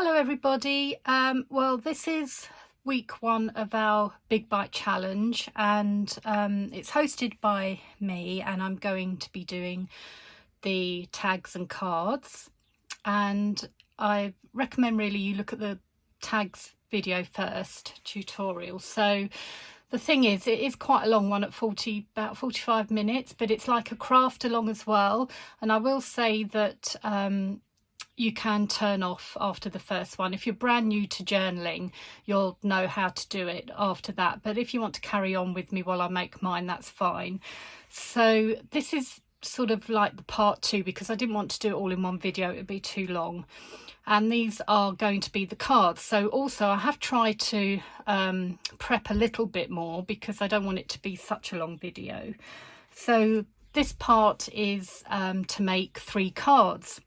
Hello everybody. Well, this is week one of our Big Bite Challenge, and it's hosted by me, and I'm going to be doing the tags and cards. And I recommend really you look at the tags video first, tutorial. So the thing is, it is quite a long one at about 45 minutes, but it's like a craft along as well. And I will say that you can turn off after the first one. If you're brand new to journaling, you'll know how to do it after that. But if you want to carry on with me while I make mine, that's fine. So this is sort of like the part two, because I didn't want to do it all in one video. It would be too long. And these are going to be the cards. So also I have tried to prep a little bit more because I don't want it to be such a long video. So this part is to make 3 cards.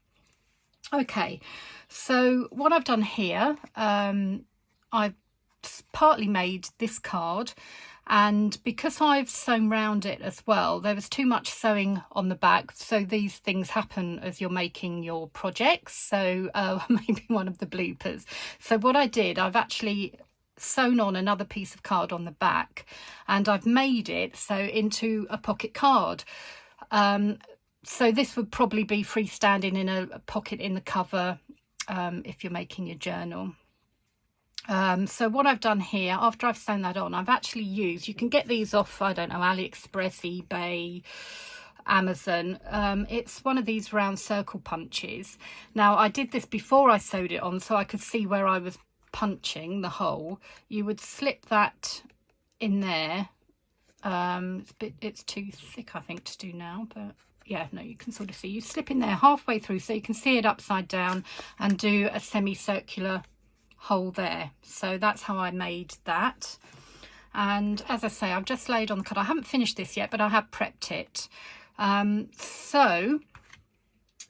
Okay, so what I've done here, I've partly made this card, and because I've sewn round it as well, there was too much sewing on the back. So these things happen as you're making your projects, so maybe one of the bloopers. So what I did, I've actually sewn on another piece of card on the back, and I've made it so into a pocket card. So this would probably be freestanding in a pocket in the cover if you're making your journal. So what I've done here, after I've sewn that on, I've actually used, you can get these off, I don't know, AliExpress, eBay, Amazon. It's one of these round circle punches. Now I did this before I sewed it on so I could see where I was punching the hole. You would slip that in there. It's too thick I think to do now, but yeah, no, you can sort of see. You slip in there halfway through so you can see it upside down and do a semicircular hole there. So that's how I made that. And as I say, I've just laid on the card. I haven't finished this yet, but I have prepped it. So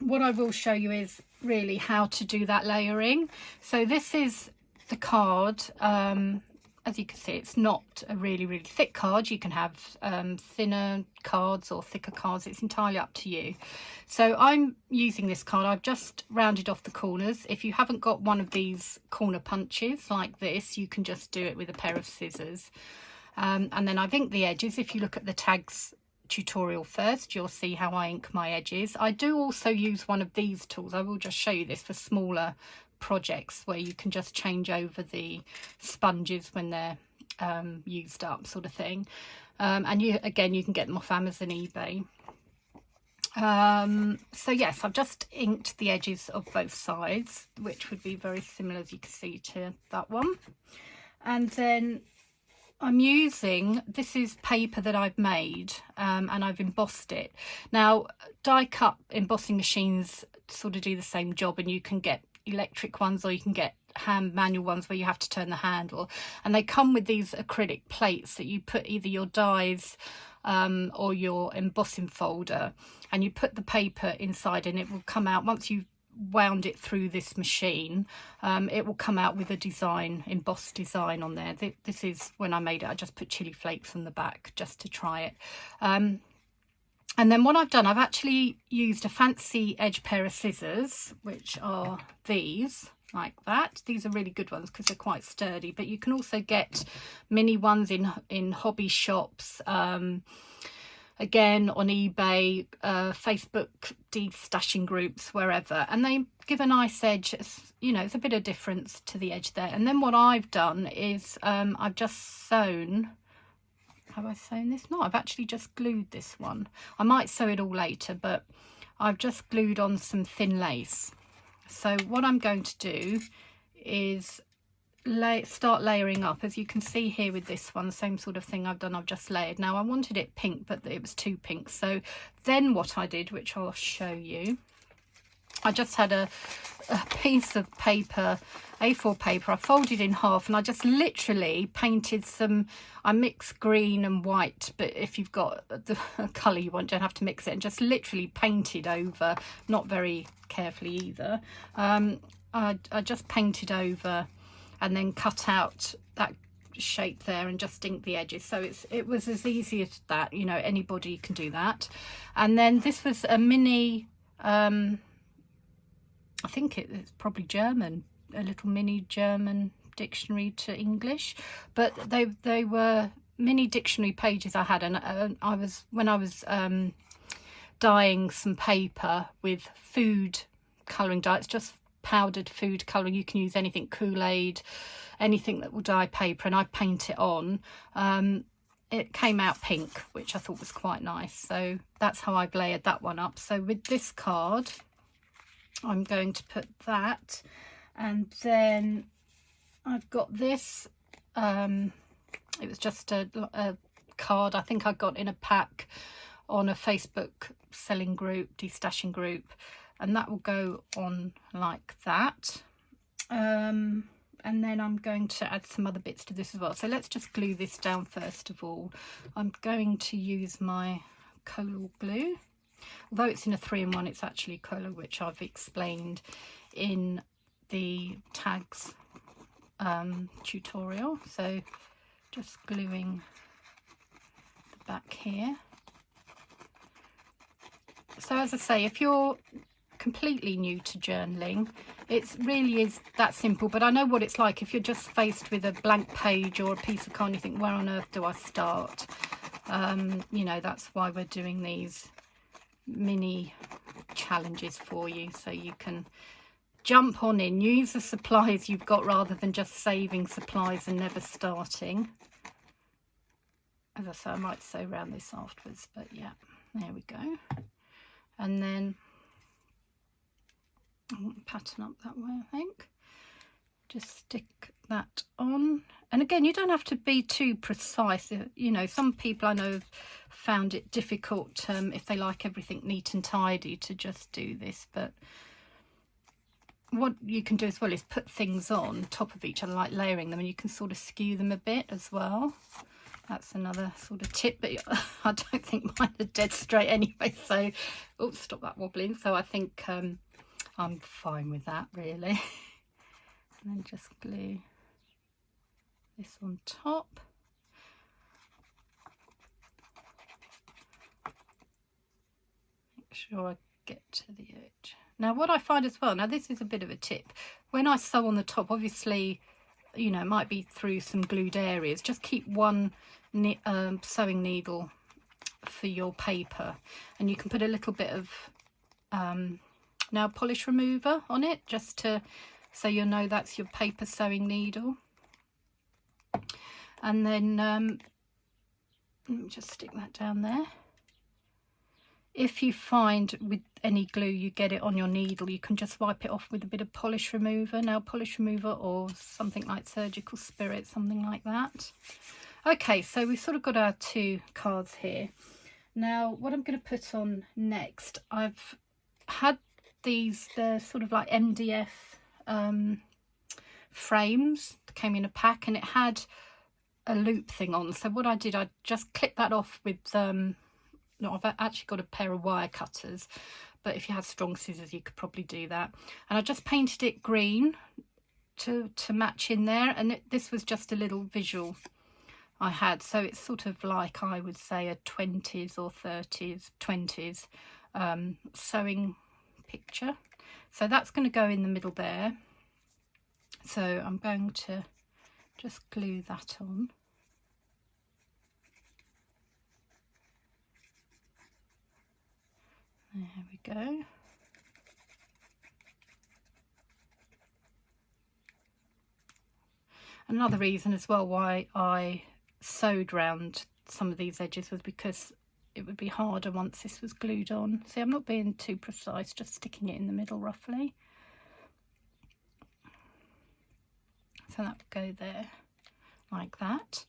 what I will show you is really how to do that layering. So this is the card. As you can see, it's not a really thick card. You can have thinner cards or thicker cards. It's entirely up to you. So I'm using this card. I've just rounded off the corners. If you haven't got one of these corner punches like this, you can just do it with a pair of scissors. And then I've inked the edges. If you look at the tags tutorial first, you'll see how I ink my edges. I do also use one of these tools. I will just show you this for smaller projects where you can just change over the sponges when they're used up, sort of thing. And you can get them off Amazon, eBay. So yes, I've just inked the edges of both sides, which would be very similar, as you can see, to that one. And then I'm using, this is paper that I've made, and I've embossed it. Now die cut embossing machines sort of do the same job, and you can get electric ones or you can get hand manual ones where you have to turn the handle, and they come with these acrylic plates that you put either your dies or your embossing folder, and you put the paper inside, and it will come out once you've wound it through this machine. It will come out with a design, embossed design on there. This is when I made it. I just put chili flakes on the back just to try it. And then what I've done, I've actually used a fancy edge pair of scissors, which are these, like that. These are really good ones because they're quite sturdy, but you can also get mini ones in hobby shops, again on eBay, Facebook de-stashing groups, wherever, and they give a nice edge. You know, it's a bit of difference to the edge there. And then what I've done is I've just sewn. Have I sewn this? No, I've actually just glued this one. I might sew it all later, but I've just glued on some thin lace. So what I'm going to do is start layering up. As you can see here with this one, same sort of thing I've done. I've just layered. Now I wanted it pink, but it was too pink. So then what I did, which I'll show you, I just had a piece of paper, A4 paper, I folded in half, and I just literally painted some, I mixed green and white, but if you've got the colour you want, you don't have to mix it, and just literally painted over, not very carefully either. I just painted over and then cut out that shape there and just inked the edges. So it was as easy as that, you know, anybody can do that. And then this was a mini, I think it's probably German a little mini German dictionary to English, but they were mini dictionary pages I had, and I was when I was dyeing some paper with food colouring dye. It's just powdered food colouring. You can use anything, Kool-Aid, anything that will dye paper, and I paint it on. It came out pink, which I thought was quite nice, so that's how I've layered that one up. So with this card I'm going to put that, and then I've got this. It was just a card I think I got in a pack on a Facebook selling group, destashing group, and that will go on like that. And then I'm going to add some other bits to this as well. So let's just glue this down first of all. I'm going to use my Collall glue. Although it's in a 3-in-1, it's actually Collall, which I've explained in the tags tutorial. So just gluing the back here. So as I say, if you're completely new to journaling, it really is that simple, but I know what it's like if you're just faced with a blank page or a piece of card and you think, where on earth do I start? You know, that's why we're doing these mini challenges for you, so you can jump on in, use the supplies you've got rather than just saving supplies and never starting. As I say, I might sew around this afterwards, but yeah, there we go. And then I want the pattern up that way, I think. Just stick that on. And again, you don't have to be too precise. You know, some people I know have found it difficult if they like everything neat and tidy to just do this. But what you can do as well is put things on top of each other, like layering them, and you can sort of skew them a bit as well. That's another sort of tip, but I don't think mine are dead straight anyway. So, oops, stop that wobbling. So I think I'm fine with that, really. And then just glue this on top. Make sure I get to the edge. Now what I find as well, now this is a bit of a tip, when I sew on the top, obviously, you know, it might be through some glued areas, just keep one sewing needle for your paper, and you can put a little bit of nail polish remover on it, just to, so you'll know that's your paper sewing needle. And then let me just stick that down there. If you find with any glue you get it on your needle, you can just wipe it off with a bit of polish remover, nail polish remover, or something like Surgical Spirit, something like that. Okay, so we've sort of got our 2 cards here. Now what I'm going to put on next, I've had these, they're sort of like MDF frames that came in a pack, and it had a loop thing on. So what I did, I just clipped that off with no, I've actually got a pair of wire cutters, but if you had strong scissors you could probably do that. And I just painted it green to match in there, and this was just a little visual I had. So it's sort of like, I would say, a 20s or 30s, 20s sewing picture. So that's going to go in the middle there. So I'm going to just glue that on. There we go. Another reason as well why I sewed round some of these edges was because it would be harder once this was glued on. See, I'm not being too precise, just sticking it in the middle roughly. So that would go there like that.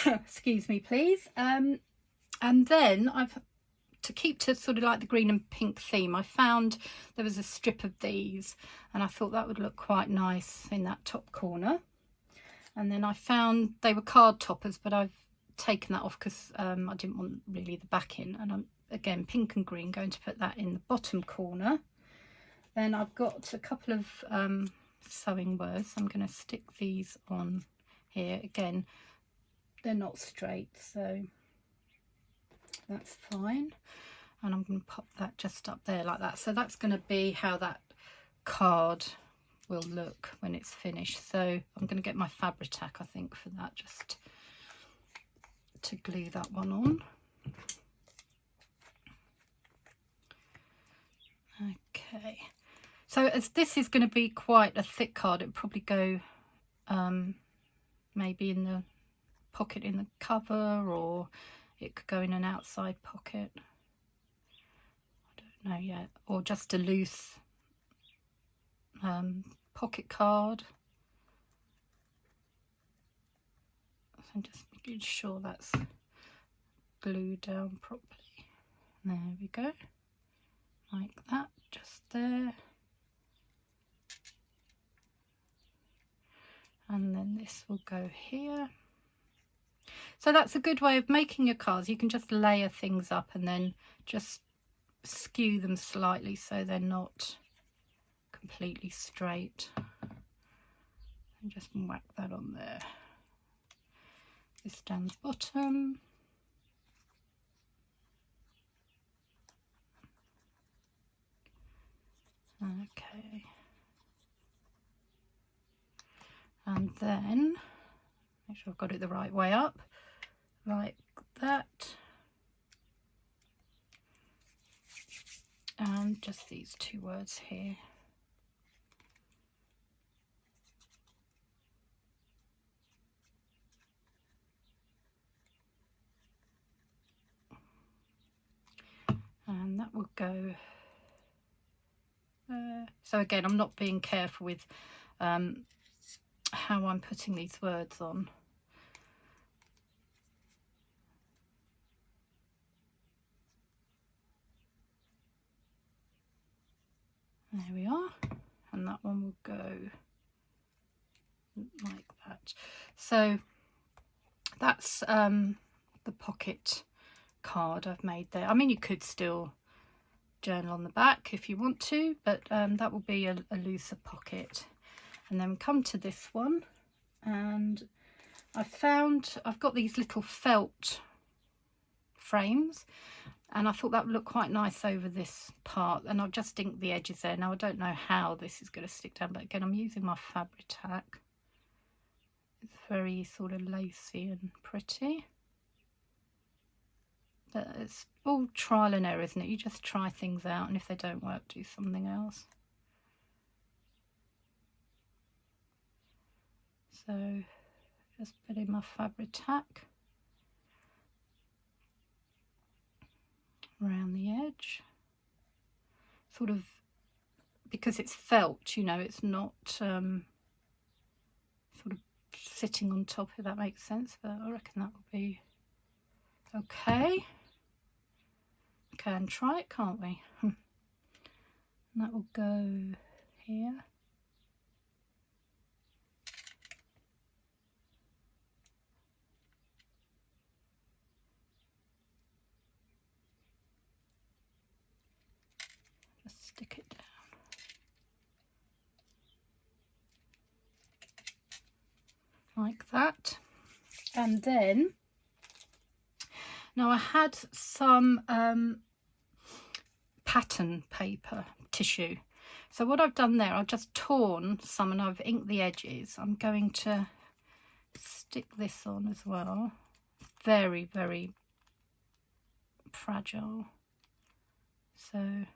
Excuse me, please. And then to keep to sort of like the green and pink theme, I found there was a strip of these, and I thought that would look quite nice in that top corner. And then I found they were card toppers, but I've taken that off because I didn't want really the backing. And I'm, again, pink and green, going to put that in the bottom corner. Then I've got a couple of sewing words. I'm going to stick these on here. Again, they're not straight, so that's fine. And I'm going to pop that just up there like that. So that's going to be how that card will look when it's finished. So I'm going to get my Fabri-Tac, I think, for that, just to glue that one on. Okay, so as this is going to be quite a thick card, it'll probably go maybe in the pocket in the cover, or it could go in an outside pocket. I don't know yet, or just a loose pocket card. So I'm just making sure that's glued down properly. There we go, like that, just there. And then this will go here. So that's a good way of making your cards. You can just layer things up and then just skew them slightly so they're not completely straight. And just whack that on there. This down the bottom. Okay. And then make sure I've got it the right way up, like that. And just these two words here. And that will go. So again, I'm not being careful with how I'm putting these words on. There we are, and that one will go like that. So that's the pocket card I've made there. I mean, you could still journal on the back if you want to, but that will be a looser pocket. And then come to this one, and I've got these little felt frames, and I thought that would look quite nice over this part, and I've just inked the edges there. Now I don't know how this is going to stick down, but again, I'm using my Fabri-Tac. It's very sort of lacy and pretty, but it's all trial and error, isn't it? You just try things out, and if they don't work, do something else. So just put in my Fabri-Tac around the edge, sort of, because it's felt, you know, it's not sort of sitting on top, if that makes sense, but I reckon that will be okay. Can try it, can't we? And that will go here. Just stick it down. Like that. And then, now I had some pattern paper tissue. So what I've done there, I've just torn some and I've inked the edges. I'm going to stick this on as well. Very, very fragile. So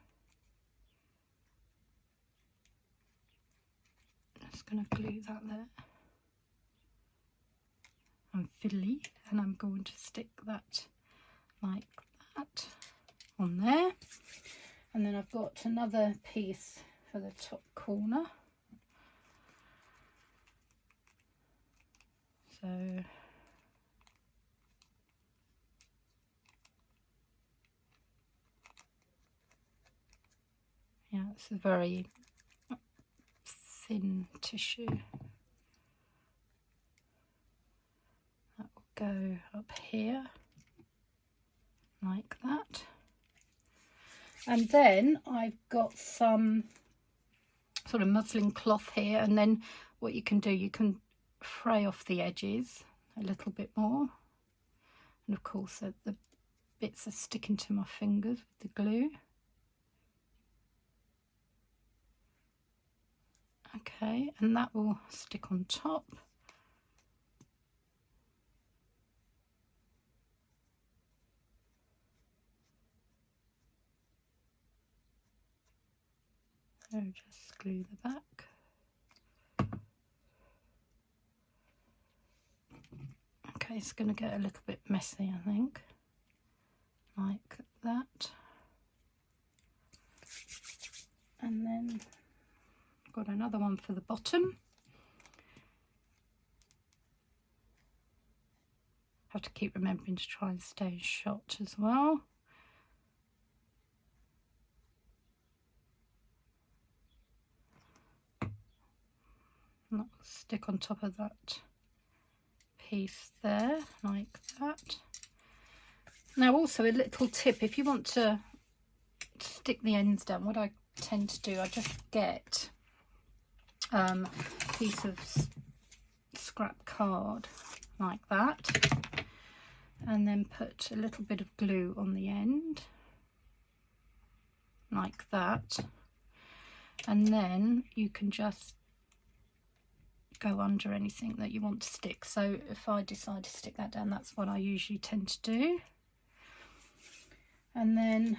just going to glue that there. I'm fiddly, and I'm going to stick that like that on there. And then I've got another piece for the top corner. So yeah, it's a very thin tissue. That will go up here like that. And then I've got some sort of muslin cloth here, and then what you can do, you can fray off the edges a little bit more, and of course the bits are sticking to my fingers with the glue. Okay, and that will stick on top. So just glue the back. Okay, it's going to get a little bit messy, I think, like that. And then I've got another one for the bottom. Have to keep remembering to try and stay in shot as well. And that will stick on top of that piece there, like that. Now also a little tip, if you want to stick the ends down, what I tend to do, I just get a piece of scrap card like that, and then put a little bit of glue on the end like that, and then you can just go under anything that you want to stick. So if I decide to stick that down, that's what I usually tend to do. And then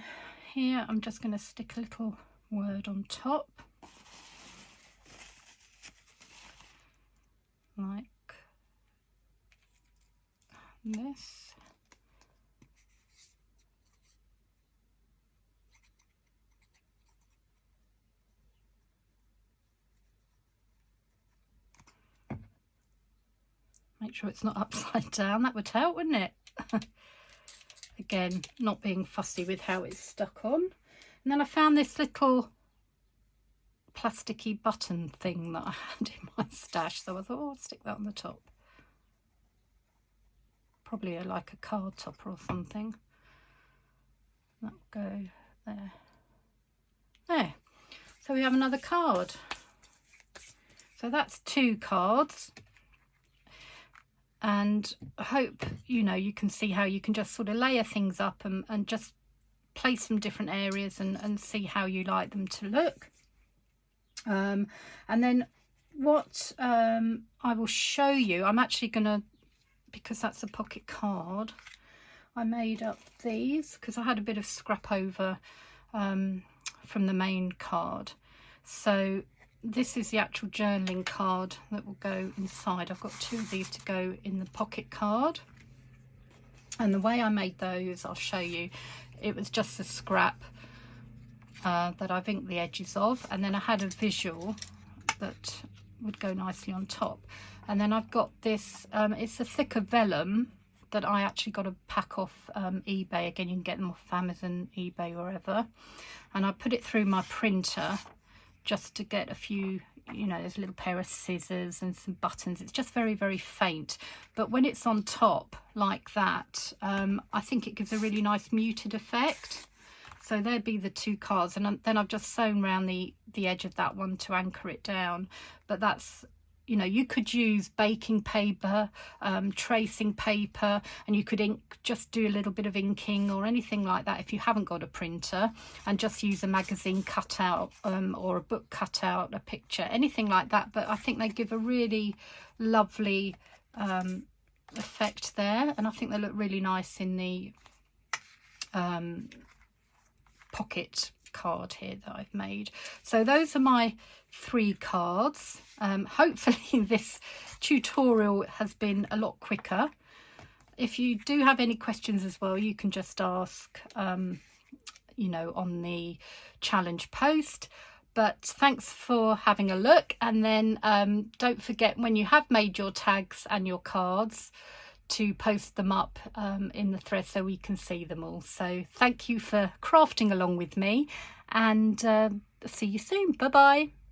here I'm just going to stick a little word on top, like this. Make sure it's not upside down, that would help, wouldn't it? Again, not being fussy with how it's stuck on. And then I found this little plasticky button thing that I had in my stash, so I thought, oh, I'll stick that on the top. Probably like a card topper or something. That'll go there. There. So we have another card. So that's 2 cards. And I hope, you know, you can see how you can just sort of layer things up and just place them different areas and see how you like them to look. And then what I will show you, I'm actually going to, because that's a pocket card, I made up these because I had a bit of scrap over from the main card. So this is the actual journaling card that will go inside. I've got 2 of these to go in the pocket card. And the way I made those, I'll show you. It was just the scrap that I've inked the edges of. And then I had a visual that would go nicely on top. And then I've got this, it's a thicker vellum that I actually got a pack off eBay. Again, you can get them off Amazon, eBay, wherever. And I put it through my printer just to get a few, you know, there's a little pair of scissors and some buttons. It's just very, very faint. But when it's on top like that, I think it gives a really nice muted effect. So there'd be the 2 cards. And then I've just sewn around the edge of that one to anchor it down. But that's, you know, you could use baking paper, tracing paper, and you could just do a little bit of inking or anything like that if you haven't got a printer, and just use a magazine cutout or a book cutout, a picture, anything like that. But I think they give a really lovely effect there, and I think they look really nice in the pocket card here that I've made. So those are my 3 cards. Hopefully this tutorial has been a lot quicker. If you do have any questions as well, you can just ask you know, on the challenge post. But thanks for having a look, and then don't forget, when you have made your tags and your cards, to post them up in the thread so we can see them all. So thank you for crafting along with me, and see you soon. Bye bye.